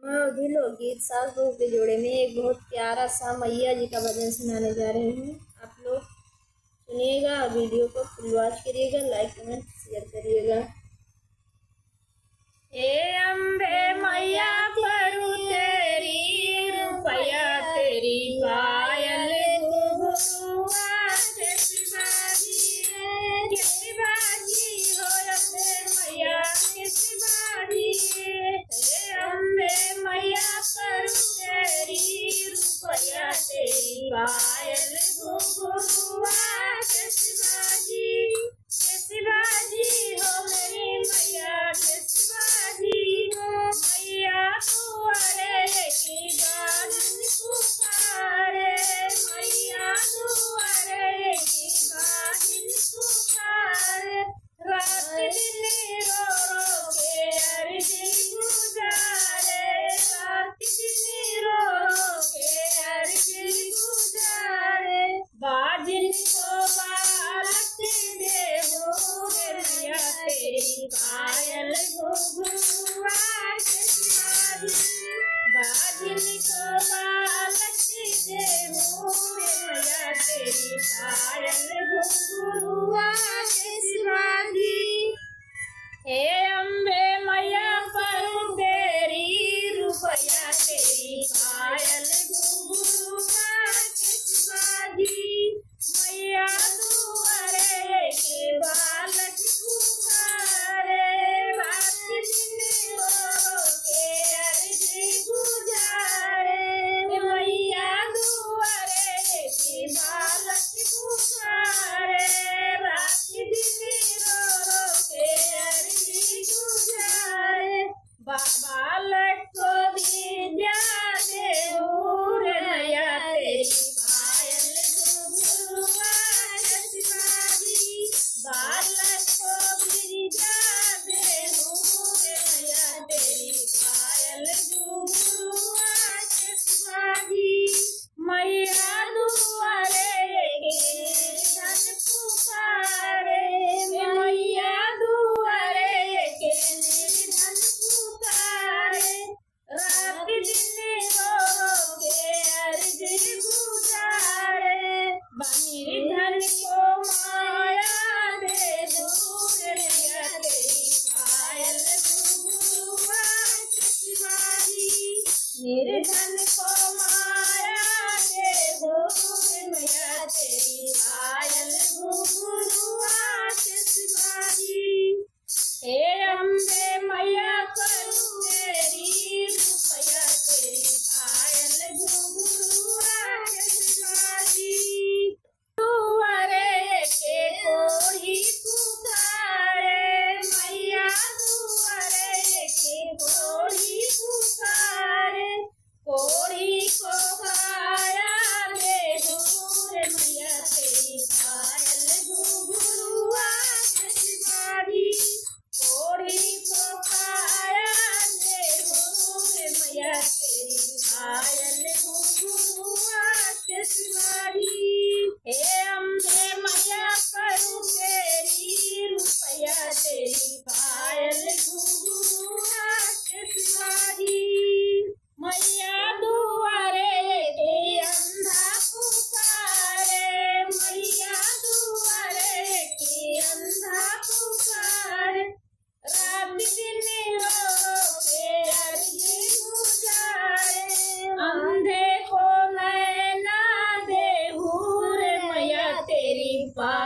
मैं उदिल लोकगीत सास बहू के जोड़े में एक बहुत प्यारा सा मैया जी का भजन सुनाने जा रही हूँ। आप लोग सुनिएगा और वीडियो को फुल वॉच करिएगा, लाइक कमेंट शेयर करिएगा। हे अम्बे मैया परू तेरी रुपया तेरी पायल घुघुआ कैसी बाजी हो अम्बे मैया कैसी बाजी। हे अम्बे मैया परू तेरी रुपया तेरी पायल घुघुआ कैसी बाजी हो मेरी मैया कैसी बाजी हो। मैया दुआरे की गाजन पुकारे, मैया दुआरे की गाजन पुकारे। रात दिन रो रो के अर्जी गुजारे, रात दिन रो रो के अर्जी गुजारे। बाजिन को बालक दे हो मैया तेरी पायल घुघुआ कैसी बाजी। बाजिन को बालक दे हो मैया तेरी पायल घुघुआ कैसी बाजी। हे अम्बे मैया परू तेरी रुपया तेरी पायल घुघुआ कैसी बाजी। मैया दुआरे के बालक पुकारे, रात दिन रो के अर्जी गुजारे। मैया दुआरे के बालक पुकारे, रात दिन रो के अर्जी गुजारे। बालक को विद्या देहु मैया तेरी पायल घुघुआ कैसी बाजी। बालक को विद्या देहु मैया तेरी पायल घुघुआ कैसी बाजी। मैया दुआरे के धन पुकारे, मैया दुआरे के निर्धन पुकारे। रात दिन रो के अर्जी गुजारे। निर्धन को माया दे दूर मैया तेरी पायल घुघुआ कैसी बाजी। निर्धन को माया दे दूर मैया तेरी पायल घुघुआ कैसी बाजी। हे अम्बे मैया परू तेरी रुपया तेरी पायल घुघुआ कैसी बाजी। दुआरे के कोढ़ी पुकारे, मैया दुआरे के कोढ़ी पुकारे। कोढ़ी को काया दे दूर मैया तेरी पायल घुघुआ कैसी बाजी। कोढ़ी को काया दे दूर मैया तेरी पायल घुघुआ कैसी बाजी। हे अम्बे मैया परू तेरी रुपया तेरी पायल घुघुआ कैसी बाजी। मैया दुआरे के अंधा पुकारे, मैया दुआरे के अंधा पुकारे। रात दिन रो के अर्जी गुजारे। अंधे को नैना देहु मैया तेरी पायल